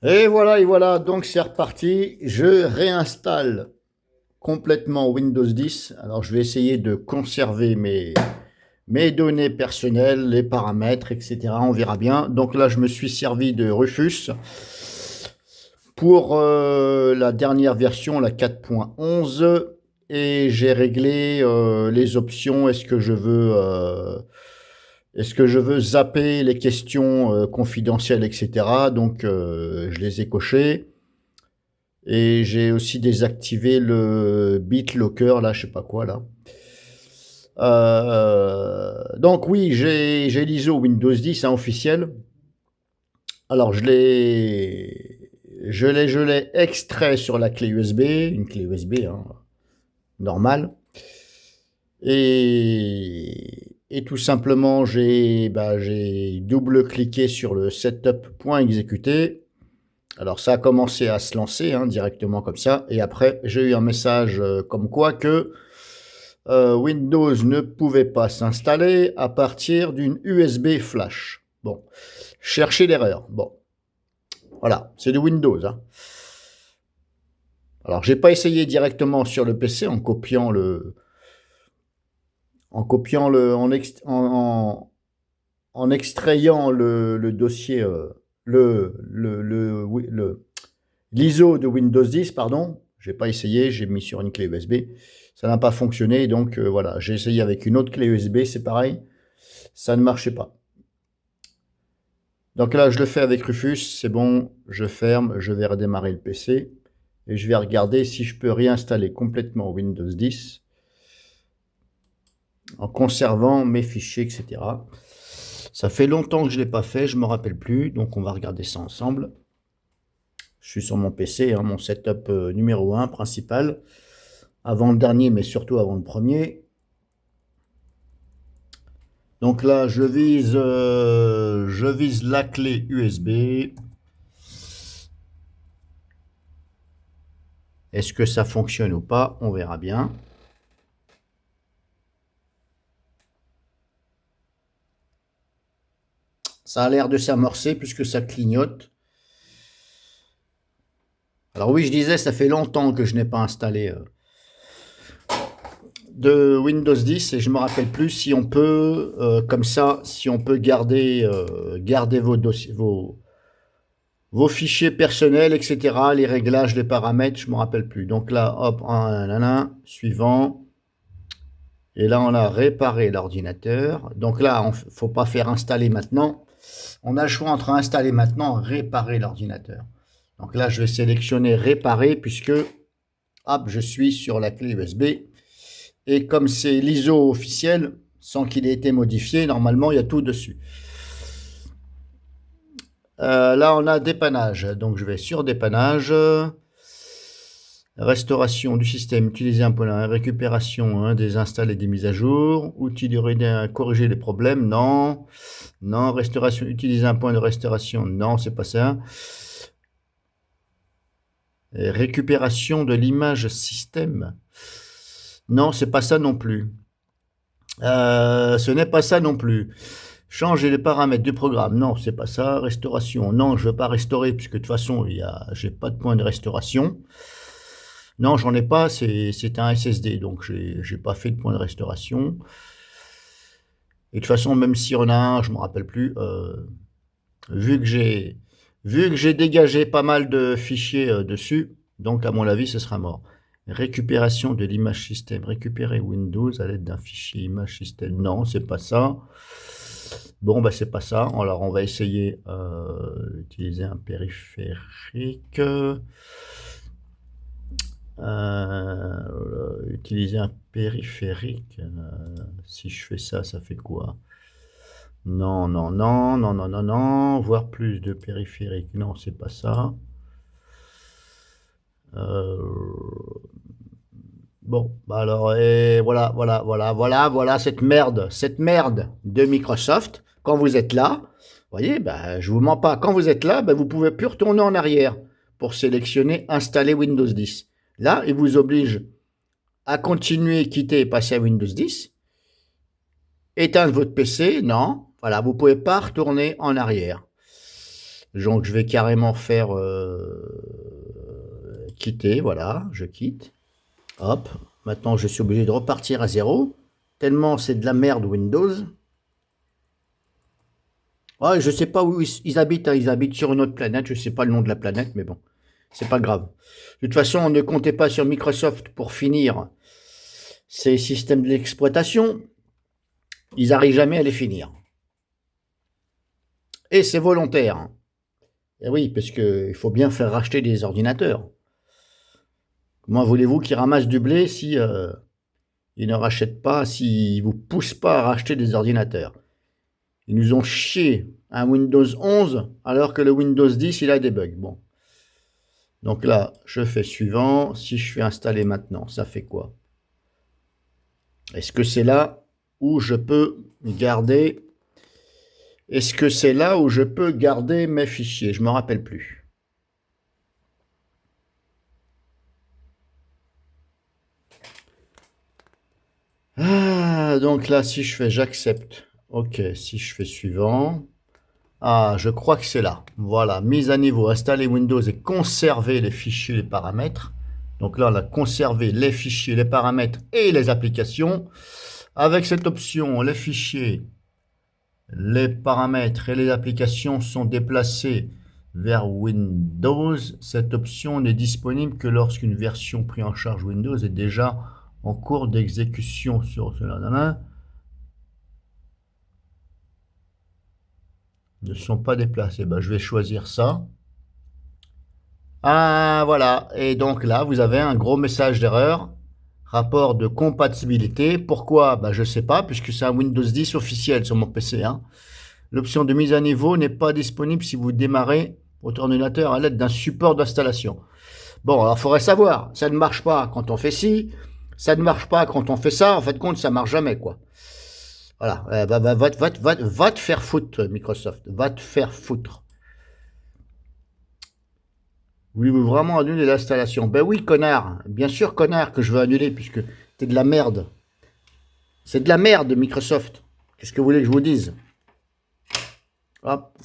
Et voilà, donc c'est reparti. Je réinstalle complètement Windows 10. Alors je vais essayer de conserver mes données personnelles, les paramètres, etc. On verra bien. Donc là, je me suis servi de Rufus pour la dernière version, la 4.11. Et j'ai réglé les options. Est-ce que je veux zapper les questions confidentielles, etc. Donc, je les ai cochées. Et j'ai aussi désactivé le BitLocker, là, je sais pas quoi, là. Donc oui, j'ai l'ISO Windows 10 hein, officiel. Alors, je l'ai extrait sur la clé USB, une clé USB hein, normale. Et tout simplement, j'ai double-cliqué sur le setup.exécuter. Alors ça a commencé à se lancer hein, directement comme ça. Et après, j'ai eu un message comme quoi que Windows ne pouvait pas s'installer à partir d'une USB flash. Bon, cherchez l'erreur. Bon, voilà, c'est du Windows. Hein. Alors, j'ai pas essayé directement sur le PC en extrayant le dossier, l'ISO de Windows 10, pardon. J'ai pas essayé, j'ai mis sur une clé USB. Ça n'a pas fonctionné, donc voilà. J'ai essayé avec une autre clé USB, c'est pareil. Ça ne marchait pas. Donc là, je le fais avec Rufus, c'est bon, je ferme, je vais redémarrer le PC et je vais regarder si je peux réinstaller complètement Windows 10 en conservant mes fichiers, etc. Ça fait longtemps que je ne l'ai pas fait, je ne me rappelle plus, donc on va regarder ça ensemble. Je suis sur mon PC, hein, mon setup numéro 1 principal, avant le dernier, mais surtout avant le premier. Donc là, je vise la clé USB. Est-ce que ça fonctionne ou pas? On verra bien. Ça a l'air de s'amorcer puisque ça clignote. Alors oui, je disais, ça fait longtemps que je n'ai pas installé de Windows 10 et je me rappelle plus si on peut, comme ça, si on peut garder vos dossiers, vos fichiers personnels, etc., les réglages, les paramètres, je me rappelle plus. Donc là, hop, suivant. Et là, on a réparé l'ordinateur. Donc là, il ne faut pas faire installer maintenant. On a le choix entre installer maintenant et réparer l'ordinateur. Donc là, je vais sélectionner réparer puisque hop, je suis sur la clé USB. Et comme c'est l'ISO officiel, sans qu'il ait été modifié, normalement, il y a tout dessus. Là, on a dépannage. Donc, je vais sur dépannage. Restauration du système, utiliser un point récupération hein, des installs et des mises à jour, outil de corriger les problèmes, non, non, restauration, utiliser un point de restauration, non, c'est pas ça. Et récupération de l'image système, non, c'est pas ça non plus. Ce n'est pas ça non plus. Changer les paramètres du programme, non, c'est pas ça. Restauration, non, je veux pas restaurer puisque de toute façon, j'ai pas de point de restauration. Non, j'en ai pas, c'est un SSD, donc j'ai pas fait de point de restauration. Et de toute façon, même si on a un, je ne me rappelle plus, vu que j'ai dégagé pas mal de fichiers dessus, donc à mon avis, ce sera mort. Récupération de l'image système, récupérer Windows à l'aide d'un fichier image système. Non, c'est pas ça. Bon, bah c'est pas ça. Alors on va essayer d'utiliser un périphérique. Utiliser un périphérique. Si je fais ça, ça fait quoi? Non, non, non, non, non, non, non. Voir plus de périphériques. Non, c'est pas ça. Bon, bah alors, et voilà cette merde de Microsoft. Quand vous êtes là, vous voyez, bah, je vous mens pas. Quand vous êtes là, bah, vous pouvez plus retourner en arrière pour sélectionner installer Windows 10. Là, il vous oblige à continuer, quitter et passer à Windows 10. Éteindre votre PC, non. Voilà, vous ne pouvez pas retourner en arrière. Donc, je vais carrément faire quitter. Voilà, je quitte. Hop. Maintenant, je suis obligé de repartir à 0. Tellement c'est de la merde Windows. Ouais, je sais pas où ils habitent. Hein. Ils habitent sur une autre planète. Je sais pas le nom de la planète, mais bon, c'est pas grave. De toute façon, ne comptez pas sur Microsoft pour finir ces systèmes d'exploitation. Ils n'arrivent jamais à les finir. Et c'est volontaire. Et oui, parce qu'il faut bien faire racheter des ordinateurs. Comment voulez-vous qu'ils ramassent du blé si ils ne rachètent pas, s'ils ne vous poussent pas à racheter des ordinateurs? Ils nous ont chié un Windows 11 alors que le Windows 10, il a des bugs. Bon. Donc là, je fais suivant. Si je fais installer maintenant, ça fait quoi? Est-ce que c'est là où je peux garder... Est-ce que c'est là où je peux garder mes fichiers? Je ne me rappelle plus. Ah, donc là, si je fais j'accepte. Ok, si je fais suivant. Ah, je crois que c'est là. Voilà, mise à niveau, installer Windows et conserver les fichiers, les paramètres. Donc là, on a conservé les fichiers, les paramètres et les applications. Avec cette option, les fichiers, les paramètres et les applications sont déplacés vers Windows. Cette option n'est disponible que lorsqu'une version prise en charge Windows est déjà en cours d'exécution sur cela. Ne sont pas déplacés. Ben, je vais choisir ça. Ah, voilà. Et donc là, vous avez un gros message d'erreur. Rapport de compatibilité. Pourquoi? Ben, je ne sais pas, puisque c'est un Windows 10 officiel sur mon PC. Hein. L'option de mise à niveau n'est pas disponible si vous démarrez votre ordinateur à l'aide d'un support d'installation. Bon, alors il faudrait savoir. Ça ne marche pas quand on fait ci. Ça ne marche pas quand on fait ça. En fait, compte, ça marche jamais, quoi. Voilà. Va te faire foutre, Microsoft. Va te faire foutre. Voulez-vous vraiment annuler l'installation? Ben oui, connard. Bien sûr, connard, que je veux annuler, puisque c'est de la merde. C'est de la merde, Microsoft. Qu'est-ce que vous voulez que je vous dise? Hop.